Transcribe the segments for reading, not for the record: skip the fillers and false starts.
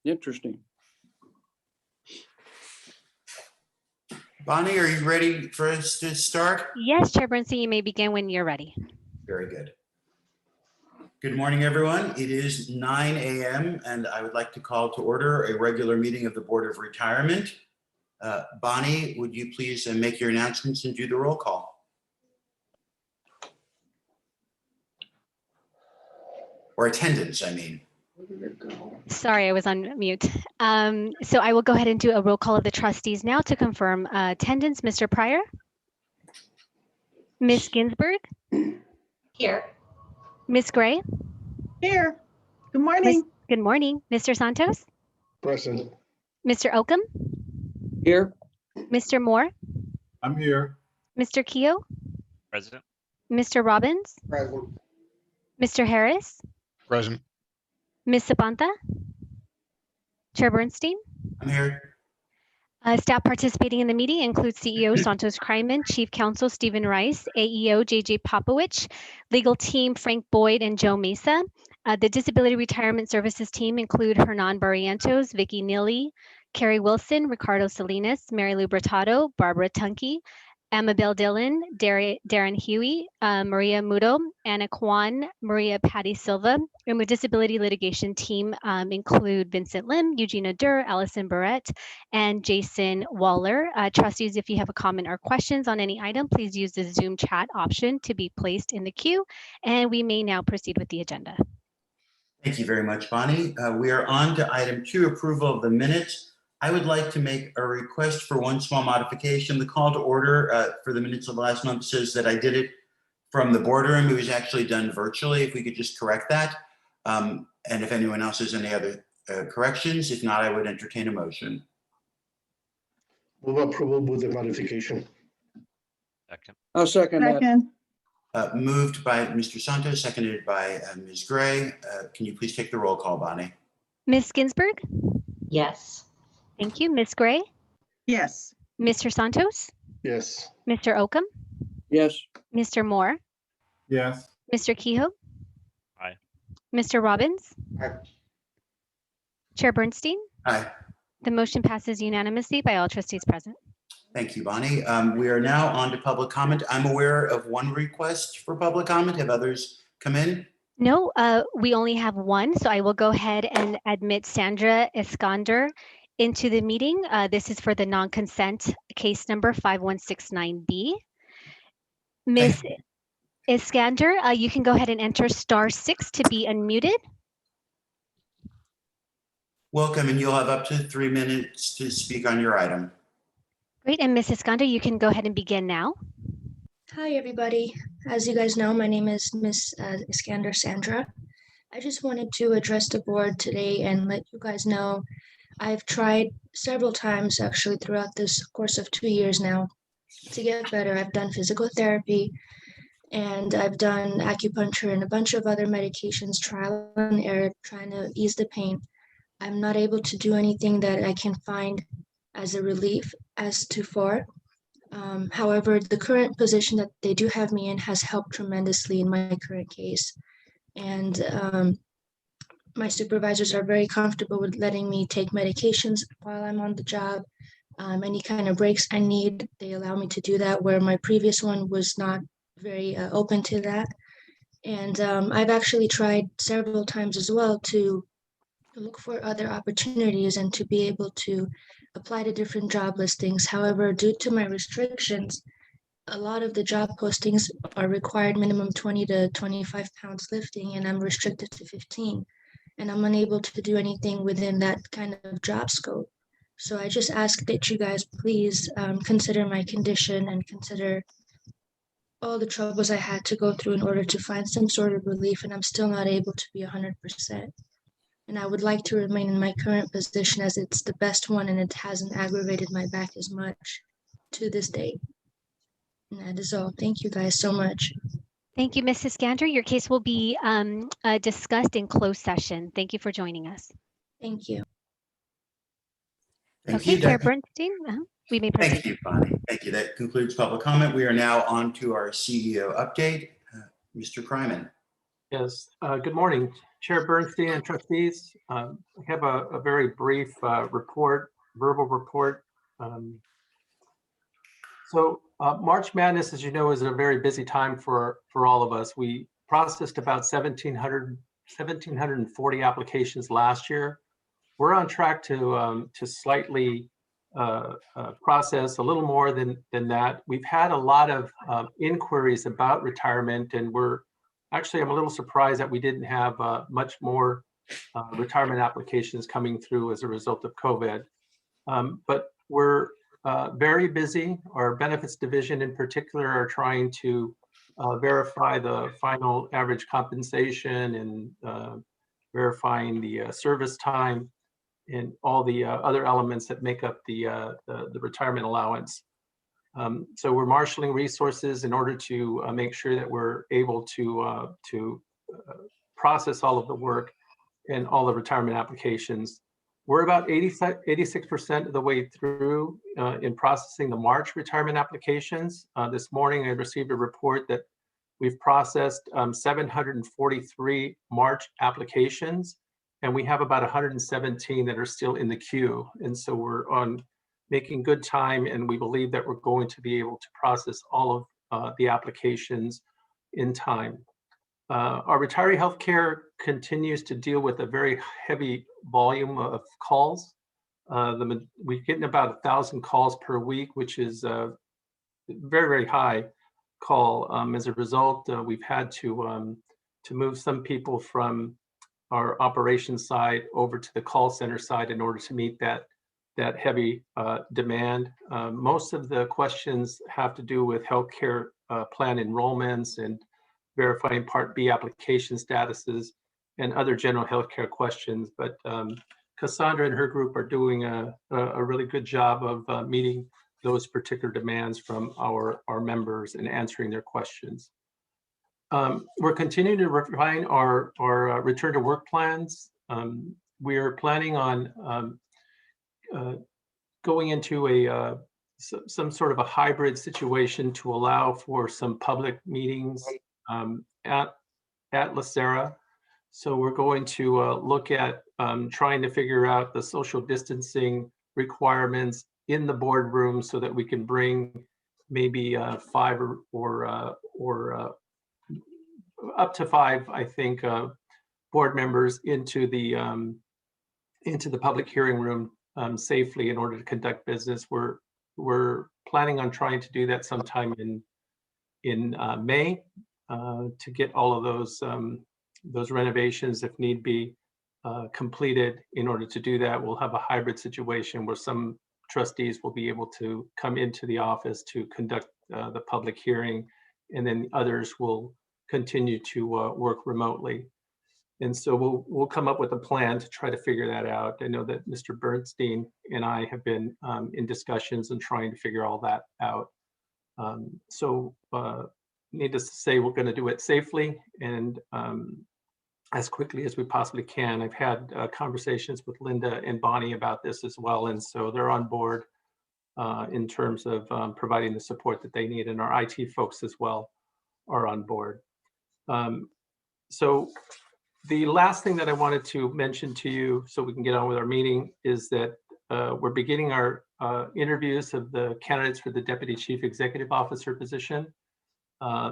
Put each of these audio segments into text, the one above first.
Interesting. Bonnie, are you ready for us to start? Yes, Chair Bernstein, you may begin when you're ready. Very good. Good morning, everyone. It is 9 a.m. and I would like to call to order a regular meeting of the Board of Retirement. Bonnie, would you please make your announcements and do the roll call? Or attendance, I mean. Sorry, I was on mute. So I will go ahead and do a roll call of the trustees now to confirm attendance. Mr. Pryor? Ms. Ginsburg? Here. Ms. Gray? Here. Good morning. Good morning. Mr. Santos? Present. Mr. Oakham? Here. Mr. Moore? I'm here. Mr. Keogh? Present. Mr. Robbins? Present. Mr. Harris? Present. Ms. Sabanta? Chair Bernstein? I'm here. Staff participating in the meeting includes CEO Santos Kryman, Chief Counsel Stephen Rice, AEO JJ Popowich, legal team Frank Boyd and Joe Mesa. The Disability Retirement Services team include Hernan Barrientos, Vicky Neely, Carrie Wilson, Ricardo Salinas, Mary Lou Bertado, Barbara Tunke, Amabel Dillon, Darren Huey, Maria Mudo, Anna Kwan, Maria Patty Silva. And the disability litigation team include Vincent Lim, Eugenia Durr, Allison Barrett, and Jason Waller. Trustees, if you have a comment or questions on any item, please use the Zoom chat option to be placed in the queue. And we may now proceed with the agenda. Thank you very much, Bonnie. We are on to item 2, approval of the minutes. I would like to make a request for one small modification. The call to order for the minutes of last month says that I did it from the boardroom. It was actually done virtually. If we could just correct that. And if anyone else has any other corrections, if not, I would entertain a motion. Move approval with the modification. Second. I'll second that. Moved by Mr. Santos, seconded by Ms. Gray. Can you please take the roll call, Bonnie? Ms. Ginsburg? Yes. Thank you. Ms. Gray? Yes. Mr. Santos? Yes. Mr. Oakham? Yes. Mr. Moore? Yes. Mr. Kehoe? Aye. Mr. Robbins? Aye. Chair Bernstein? Aye. The motion passes unanimously by all trustees present. Thank you, Bonnie. We are now on to public comment. I'm aware of one request for public comment. Have others come in? No, we only have one, so I will go ahead and admit Sandra Iskander into the meeting. This is for the non-consent case number 5169B. Ms. Iskander, you can go ahead and enter *6 to be unmuted. Welcome, and you'll have up to 3 minutes to speak on your item. Great, and Ms. Iskander, you can go ahead and begin now. Hi, everybody. As you guys know, my name is Miss Iskander Sandra. I just wanted to address the board today and let you guys know I've tried several times actually throughout this course of 2 years now to get better. I've done physical therapy and I've done acupuncture and a bunch of other medications, trial and error, trying to ease the pain. I'm not able to do anything that I can find as a relief as to far. However, the current position that they do have me in has helped tremendously in my current case. And my supervisors are very comfortable with letting me take medications while I'm on the job. Any kind of breaks I need, they allow me to do that, where my previous one was not very open to that. And I've actually tried several times as well to look for other opportunities and to be able to apply to different job listings. However, due to my restrictions, a lot of the job postings are required minimum 20 to 25 pounds lifting, and I'm restricted to 15. And I'm unable to do anything within that kind of job scope. So I just ask that you guys please consider my condition and consider all the troubles I had to go through in order to find some sort of relief, and I'm still not able to be 100%. And I would like to remain in my current position as it's the best one and it hasn't aggravated my back as much to this date. And that is all. Thank you guys so much. Thank you, Mrs. Iskander. Your case will be discussed in closed session. Thank you for joining us. Thank you. Thank Okay, you. Chair Bernstein, we may proceed. Thank you, Bonnie. Thank you. That concludes public comment. We are now on to our CEO update. Mr. Kryman. Yes, good morning, Chair Bernstein and trustees, I have a very brief verbal report. March Madness, as you know, is a very busy time for all of us. We processed about 1,740 applications last year. We're on track to slightly process a little more than that. We've had a lot of inquiries about retirement, and I'm a little surprised that we didn't have much more retirement applications coming through as a result of COVID. But we're very busy. Our benefits division in particular are trying to verify the final average compensation and verifying the service time and all the other elements that make up the retirement allowance. So we're marshaling resources in order to make sure that we're able to process all of the work and all the retirement applications. We're about 86% of the way through in processing the March retirement applications. This morning, I received a report that we've processed 743 March applications, and we have about 117 that are still in the queue. And so we're on making good time, and we believe that we're going to be able to process all of the applications in time. Our retiree healthcare continues to deal with a very heavy volume of calls. We're getting about 1,000 calls per week, which is a very, very high call. As a result, we've had to move some people from our operations side over to the call center side in order to meet that heavy demand. Most of the questions have to do with healthcare plan enrollments and verifying Part B application statuses and other general healthcare questions. But Cassandra and her group are doing a really good job of meeting those particular demands from our members and answering their questions. We're continuing to refine our return to work plans. We are planning on going into some sort of a hybrid situation to allow for some public meetings at LACERA. So we're going to look at trying to figure out the social distancing requirements in the boardroom so that we can bring maybe 5 or up to 5, I think, board members into the public hearing room safely in order to conduct business. We're planning on trying to do that sometime in May to get all of those renovations, if need be, completed. In order to do that, we'll have a hybrid situation where some trustees will be able to come into the office to conduct the public hearing, and then others will continue to work remotely. And so we'll come up with a plan to try to figure that out. I know that Mr. Bernstein and I have been in discussions and trying to figure all that out. Needless to say, we're going to do it safely and as quickly as we possibly can. I've had conversations with Linda and Bonnie about this as well, and so they're on board in terms of providing the support that they need, and our IT folks as well are on board. So the last thing that I wanted to mention to you so we can get on with our meeting is that we're beginning our interviews of the candidates for the Deputy Chief Executive Officer position.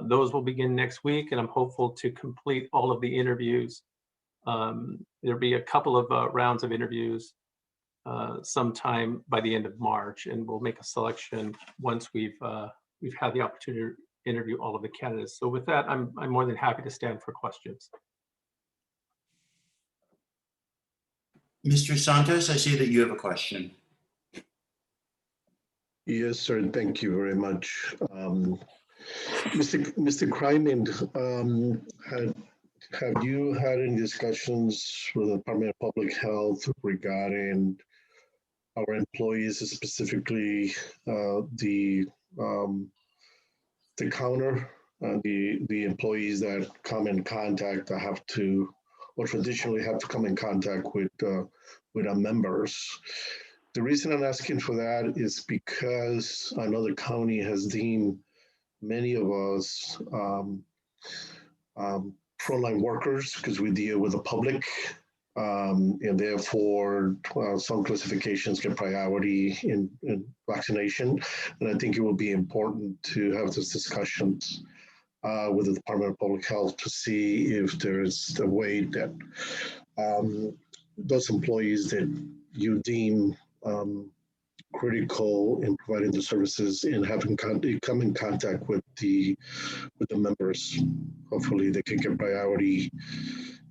Those will begin next week, and I'm hopeful to complete all of the interviews. There'll be a couple of rounds of interviews sometime by the end of March, and we'll make a selection once we've had the opportunity to interview all of the candidates. So with that, I'm more than happy to stand for questions. Mr. Santos, I see that you have a question. Yes, sir. Thank you very much. Mr. Kryman, have you had any discussions with the Department of Public Health regarding our employees, specifically the counter, the employees that come in contact that have to, or traditionally have to come in contact with our members? The reason I'm asking for that is because I know the county has deemed many of us frontline workers because we deal with the public. And therefore, some classifications get priority in vaccination. And I think it will be important to have those discussions with the Department of Public Health to see if there's a way that those employees that you deem critical in providing the services and having come in contact with the members, hopefully they can get priority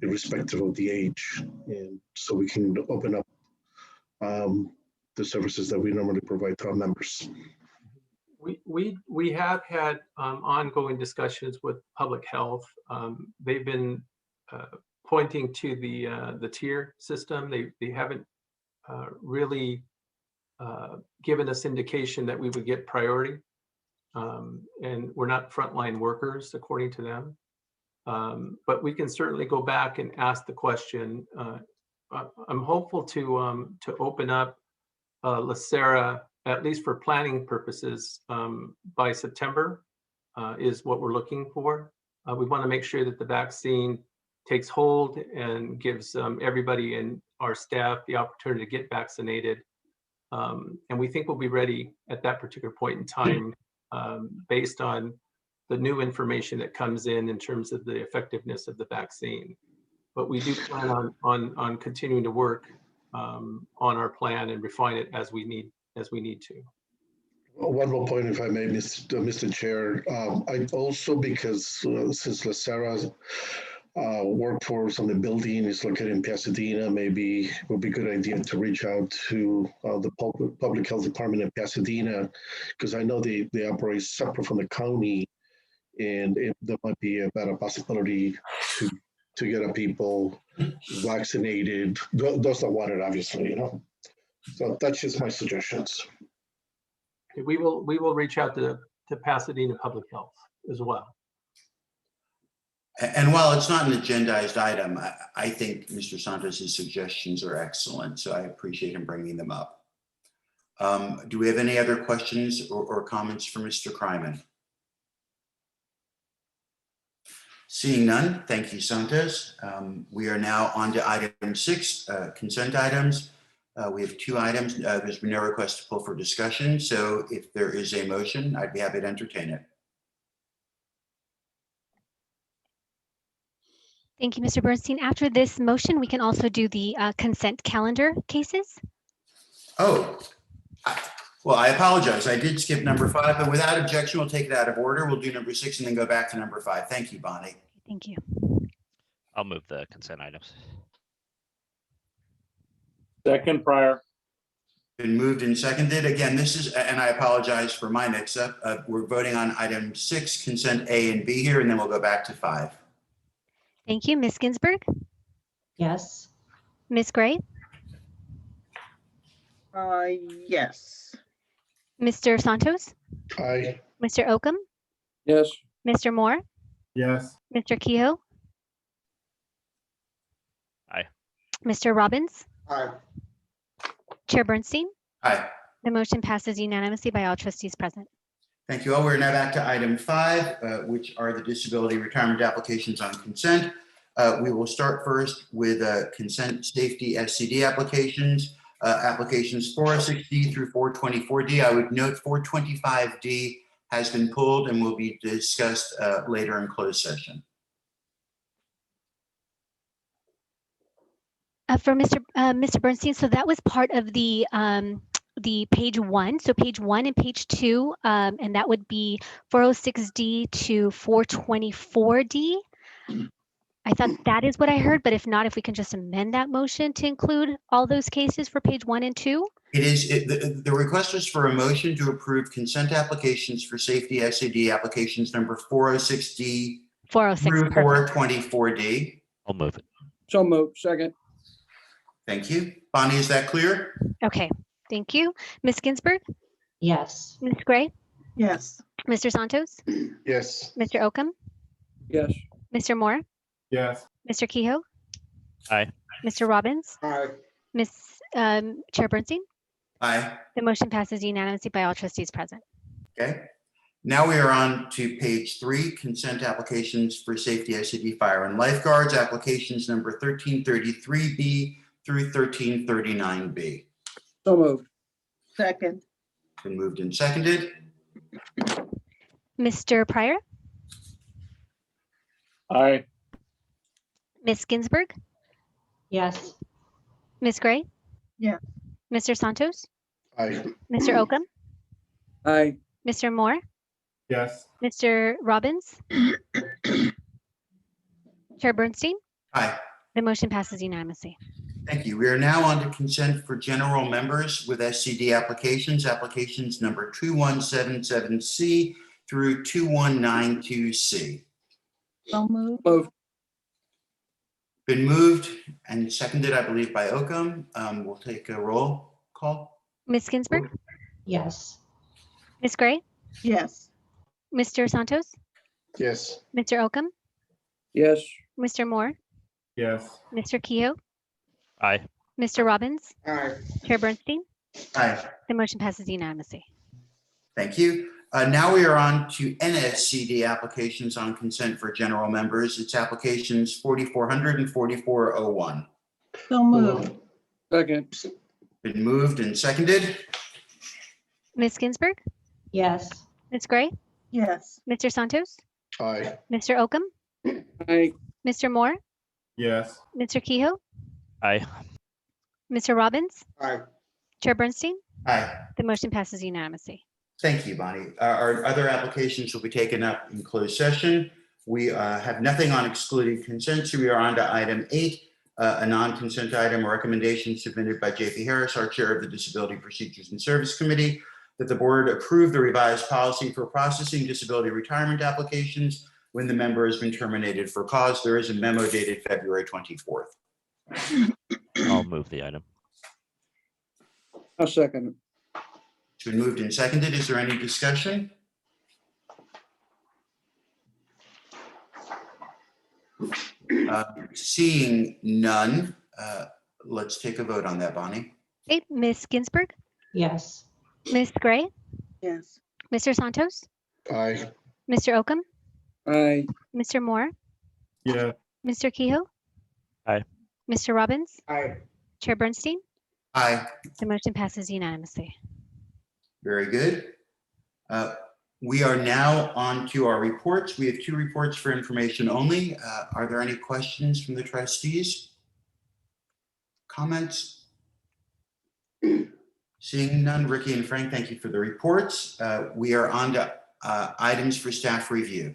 irrespective of the age, and so we can open up the services that we normally provide to our members. We have had ongoing discussions with public health. They've been pointing to the tier system. They haven't really given us indication that we would get priority, and we're not frontline workers according to them. But we can certainly go back and ask the question. I'm hopeful to open up LACERA, at least for planning purposes, by September is what we're looking for. We want to make sure that the vaccine takes hold and gives everybody and our staff the opportunity to get vaccinated. And we think we'll be ready at that particular point in time based on the new information that comes in terms of the effectiveness of the vaccine. But we do plan on continuing to work on our plan and refine it as we need to. One more point, if I may, Mr. Chair. I also, because since LACERA's workforce on the building is located in Pasadena, maybe it would be a good idea to reach out to the Public Health Department in Pasadena, because I know they operate separate from the county, and there might be a better possibility to get our people vaccinated. Those that want it, obviously, So that's just my suggestions. We will reach out to Pasadena Public Health as well. And while it's not an agendized item, I think Mr. Santos' suggestions are excellent, so I appreciate him bringing them up. Do we have any other questions or comments for Mr. Kryman? Seeing none, thank you, Santos. We are now on to item 6, consent items. We have 2 items. There's been no request to pull for discussion, so if there is a motion, I'd be happy to entertain it. Thank you, Mr. Bernstein. After this motion, we can also do the consent calendar cases. Oh, well, I apologize. I did skip number 5, but without objection, we'll take it out of order. We'll do number 6 and then go back to number 5. Thank you, Bonnie. Thank you. I'll move the consent items. Second, Pryor. Been moved and seconded. Again, this is, and I apologize for my mix-up. We're voting on item 6, consent A and B here, and then we'll go back to 5. Thank you. Ms. Ginsburg? Yes. Ms. Gray? Yes. Mr. Santos? Aye. Mr. Oakham? Yes. Mr. Moore? Yes. Mr. Kehoe? Aye. Mr. Robbins? Aye. Chair Bernstein? Aye. The motion passes unanimously by all trustees present. Thank you all. We're now back to item 5, which are the disability retirement applications on consent. We will start first with consent safety SCD applications, applications 406D through 424D. I would note 425D has been pulled and will be discussed later in closed session. For Mr. Bernstein, so that was part of the page 1. So page 1 and page 2, and that would be 406D to 424D. I thought that is what I heard, but if not, if we can just amend that motion to include all those cases for page 1 and 2. It is, the request is for a motion to approve consent applications for safety SCD applications number 406D 406, through perfect. 424D. I'll move it. So moved. Second. Thank you. Bonnie, is that clear? Okay, thank you. Ms. Ginsburg? Yes. Ms. Gray? Yes. Mr. Santos? Yes. Mr. Oakham? Yes. Mr. Moore? Yes. Mr. Kehoe? Aye. Mr. Robbins? Aye. Chair Bernstein? Aye. The motion passes unanimously by all trustees present. Okay. Now we are on to page 3, consent applications for safety ICD fire and lifeguards, applications number 1333B through 1339B. So moved. Second. Been moved and seconded. Mr. Pryor, Aye. Ms. Ginsburg, Yes. Ms. Gray? Yeah. Mr. Santos, Aye. Mr. Oakham, Aye. Mr. Moore, Yes. Mr. Robbins, Chair Bernstein, Aye. the motion passes unanimously. Thank you. We are now on to consent for general members with SCD applications, applications number 2177C through 2192C. So moved. Moved. Been moved and seconded, I believe, by Oakham. We'll take a roll call. Ms. Ginsburg, Yes. Ms. Gray, Yes. Mr. Santos, Yes. Mr. Oakham, Yes. Mr. Moore, Yes. Mr. Kehoe, Aye. Mr. Robbins, Aye. Chair Bernstein, Aye. the motion passes unanimously. Thank you. Now we are on to NSCD applications on consent for general members. It's applications 4400 and 4401. So moved. Second. Been moved and seconded. Ms. Ginsburg, Yes. Ms. Gray, Yes. Mr. Santos, Aye. Mr. Oakham, Aye. Mr. Moore, Yes. Mr. Kehoe, Aye. Mr. Robbins, Aye. Chair Bernstein, Aye. the motion passes unanimously. Thank you, Bonnie. Our other applications will be taken up in closed session. We have nothing on excluding consent, so we are on to item 8, a non-consent item, a recommendation submitted by JP Harris, our chair of the Disability Procedures and Service Committee, that the board approve the revised policy for processing disability retirement applications when the member has been terminated for cause. There is a memo dated February 24th. I'll move the item. I'll second. It's been moved and seconded. Is there any discussion? Seeing none, let's take a vote on that, Bonnie. Okay, Ms. Ginsburg, Yes. Ms. Gray, Yes. Mr. Santos, Aye. Mr. Oakham, Aye. Mr. Moore, Yeah. Mr. Kehoe. Aye. Mr. Robbins, Aye. Chair Bernstein, Aye. the motion passes unanimously. Very good. We are now on to our reports. We have 2 reports for information only. Are there any questions from the trustees? Comments? Seeing none, Ricky and Frank, thank you for the reports. We are on to items for staff review.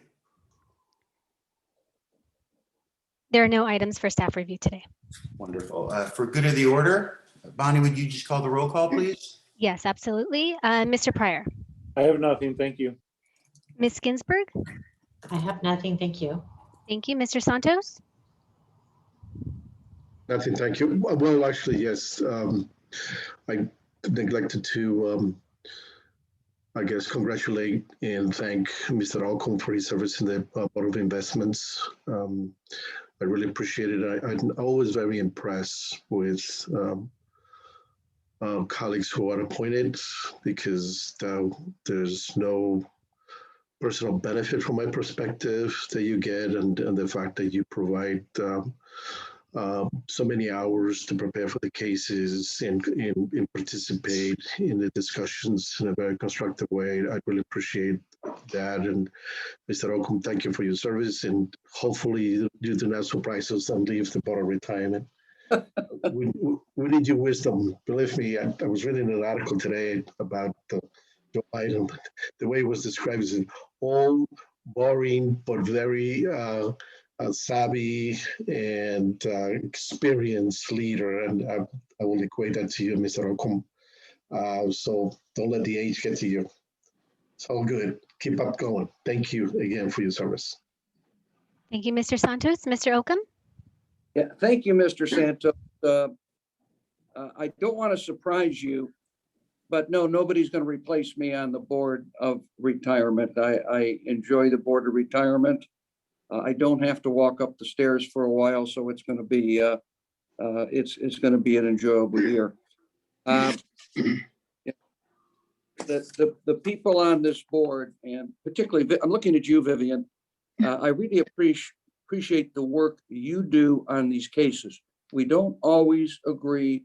There are no items for staff review today. Wonderful. For good of the order, Bonnie, would you just call the roll call, please? Yes, absolutely. Mr. Pryor, I have nothing. Thank you. Ms. Ginsburg, I have nothing. Thank you. thank you. Mr. Santos, Nothing, thank you. Well, actually, yes. I neglected to, I guess, congratulate and thank Mr. Alcom for his service in the Board of Investments. I really appreciate it. I'm always very impressed with colleagues who are appointed, because there's no personal benefit from my perspective that you get, and the fact that you provide so many hours to prepare for the cases and participate in the discussions in a very constructive way. I really appreciate that. And Mr. Oakham, thank you for your service, and hopefully you do not surprise us and leave the board of retirement. we need your wisdom. Believe me, I was reading an article today about Joe Biden. The way it was described is an old, boring, but very savvy and experienced leader. And I will equate that to you, Mr. Oakham. So don't let the age get to you. It's all good. Keep up going. Thank you again for your service. thank you. Mr. Santos, Mr. Oakham, Yeah. Thank you, Mr. Santos. I don't want to surprise you, but no, nobody's going to replace me on the board of retirement. I enjoy the board of retirement. I don't have to walk up the stairs for a while, so it's going to be it's going to be an enjoyable year. the people on this board, and particularly, I'm looking at you, Vivian. I really appreciate the work you do on these cases. We don't always agree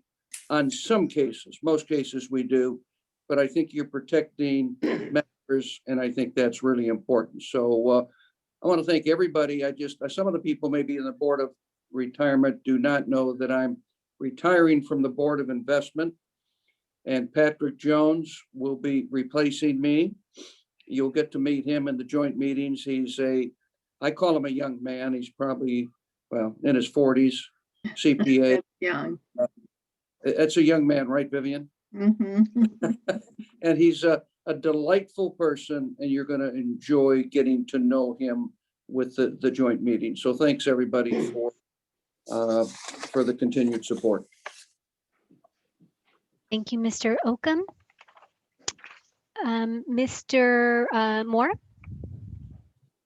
on some cases. Most cases we do, but I think you're protecting members, and I think that's really important. So I want to thank everybody. Some of the people maybe in the Board of Retirement do not know that I'm retiring from the Board of Investment, and Patrick Jones will be replacing me. You'll get to meet him in the joint meetings. I call him a young man. He's probably, well, in his 40s, CPA. That's young. That's a young man, right, Vivian? Mhm. And he's a delightful person, and you're going to enjoy getting to know him with the joint meeting. So thanks, everybody, for the continued support. Thank you, Mr. Oakham. Mr. Moore?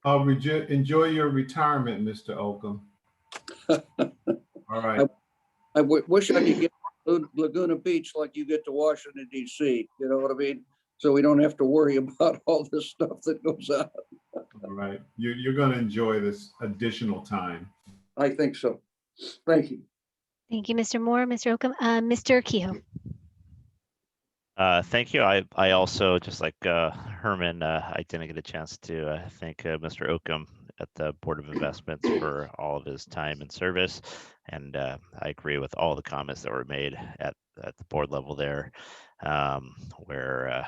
I'll enjoy your retirement, Mr. Oakham. All right. I wish I could get to Laguna Beach like you get to Washington, D.C. You know what I mean? So we don't have to worry about all this stuff that goes on. All right. You're going to enjoy this additional time. I think so. Thank you. Thank you, Mr. Moore. Mr. Oakham. Mr. Kehoe? Thank you. I also, just like Herman, I didn't get a chance to thank Mr. Oakham at the Board of Investments for all of his time and service. And I agree with all the comments that were made at the board level there, where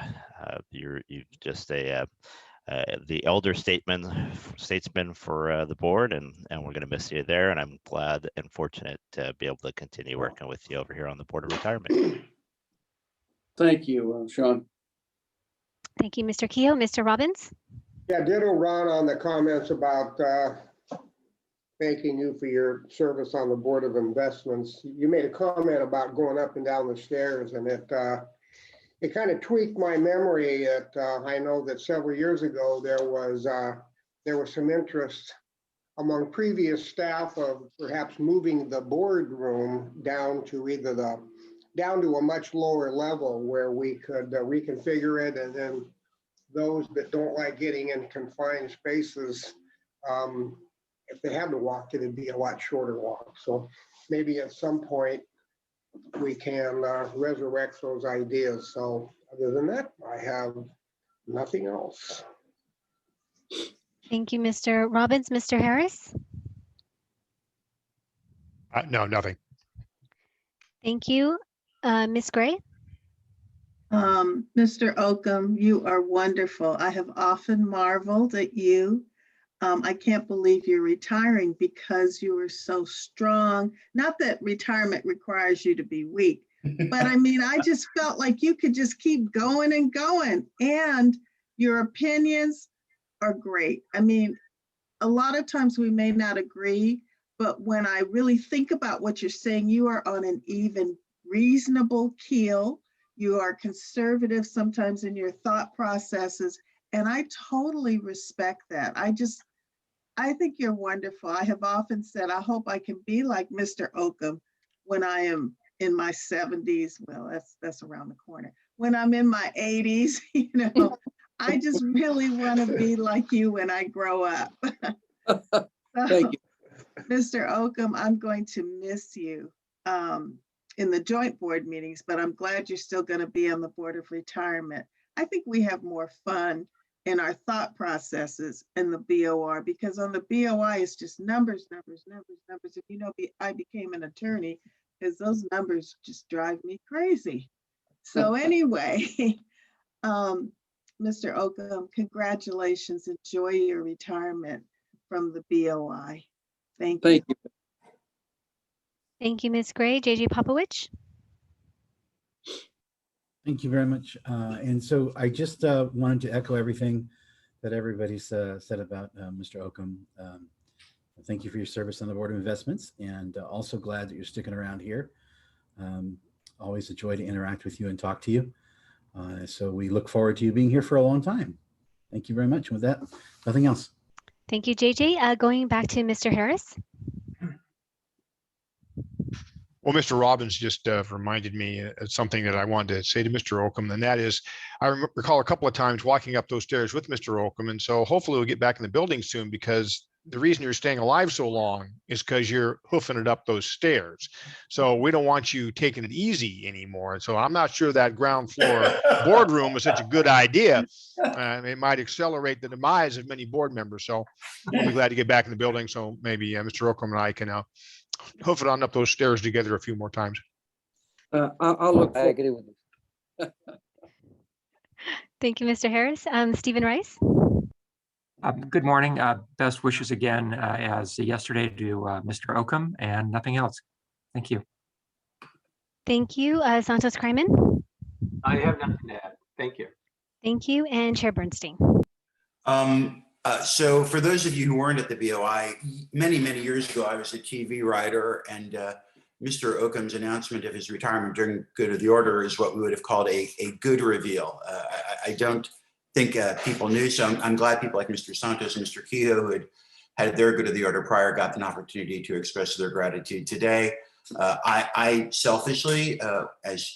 you're just the elder statesman for the board, and we're going to miss you there. And I'm glad and fortunate to be able to continue working with you over here on the Board of Retirement. Thank you, Sean. Thank you, Mr. Kehoe. Mr. Robbins? Yeah, ditto Ron on the comments about thanking you for your service on the Board of Investments. You made a comment about going up and down the stairs, and it kind of tweaked my memory. I know that several years ago there was some interest among previous staff of perhaps moving the boardroom down to a much lower level where we could reconfigure it, and then those that don't like getting in confined spaces, if they have to walk, it'd be a lot shorter walk. So maybe at some point we can resurrect those ideas. So other than that, I have nothing else. Thank you, Mr. Robbins. Mr. Harris? No, nothing. Thank you. Ms. Gray? Mr. Oakham, you are wonderful. I have often marveled at you. I can't believe you're retiring because you are so strong. Not that retirement requires you to be weak, but I mean, I just felt like you could just keep going and going, and your opinions are great. I mean, a lot of times we may not agree, but when I really think about what you're saying, you are on an even reasonable keel. You are conservative sometimes in your thought processes, and I totally respect that. I think you're wonderful. I have often said, I hope I can be like Mr. Oakham when I am in my 70s. Well, that's around the corner. When I'm in my 80s, you know, I just really want to be like you when I grow up. Thank you. Mr. Oakham, I'm going to miss you in the joint board meetings, but I'm glad you're still going to be on the Board of Retirement. I think we have more fun in our thought processes in the BOR, because on the BOI it's just numbers. If you know, I became an attorney because those numbers just drive me crazy. So anyway, Mr. Oakham, congratulations. Enjoy your retirement from the BOI. Thank you. Thank you. Thank you, Ms. Gray. JJ Popowich? Thank you very much. And so I just wanted to echo everything that everybody's said about Mr. Oakham. Thank you for your service on the Board of Investments, and also glad that you're sticking around here. Always a joy to interact with you and talk to you. So we look forward to you being here for a long time. Thank you very much. With that, nothing else. Thank you, JJ. Going back to Mr. Harris. Well, Mr. Robbins just reminded me of something that I wanted to say to Mr. Oakham, and that is, I recall a couple of times walking up those stairs with Mr. Oakham, and so hopefully we'll get back in the building soon, because the reason you're staying alive so long is because you're hoofing it up those stairs. So we don't want you taking it easy anymore. And so I'm not sure that ground floor boardroom is such a good idea. It might accelerate the demise of many board members. So we'll be glad to get back in the building. So maybe Mr. Oakham and I can hoof it on up those stairs together a few more times. I'll look. I agree with you. Thank you, Mr. Harris. Stephen Rice. Good morning. Best wishes again, as yesterday, to Mr. Oakham, and nothing else. Thank you. Thank you, Santos Kryman. I have nothing to add. Thank you. Thank you, and Chair Bernstein. So for those of you who weren't at the BOI, many, many years ago, I was a TV writer, and Mr. Oakham's announcement of his retirement during good of the order is what we would have called a good reveal. I don't think people knew, so I'm glad people like Mr. Santos and Mr. Kehoe, who had their good of the order prior, got an opportunity to express their gratitude today. I selfishly, as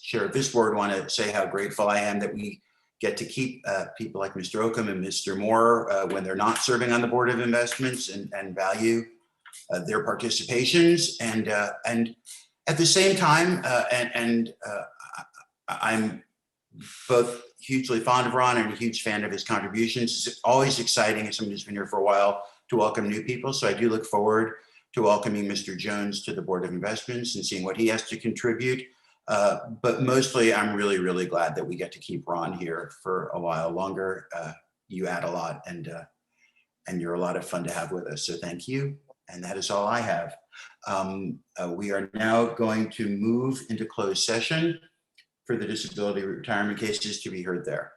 chair of this board, want to say how grateful I am that we get to keep people like Mr. Oakham and Mr. Moore when they're not serving on the Board of Investments, and value their participations. And at the same time, I'm both hugely fond of Ron and a huge fan of his contributions. It's always exciting as someone who's been here for a while to welcome new people. So I do look forward to welcoming Mr. Jones to the Board of Investments and seeing what he has to contribute. But mostly, I'm really, really glad that we get to keep Ron here for a while longer. You add a lot, and you're a lot of fun to have with us. So thank you. And that is all I have. We are now going to move into closed session for the disability retirement cases to be heard there.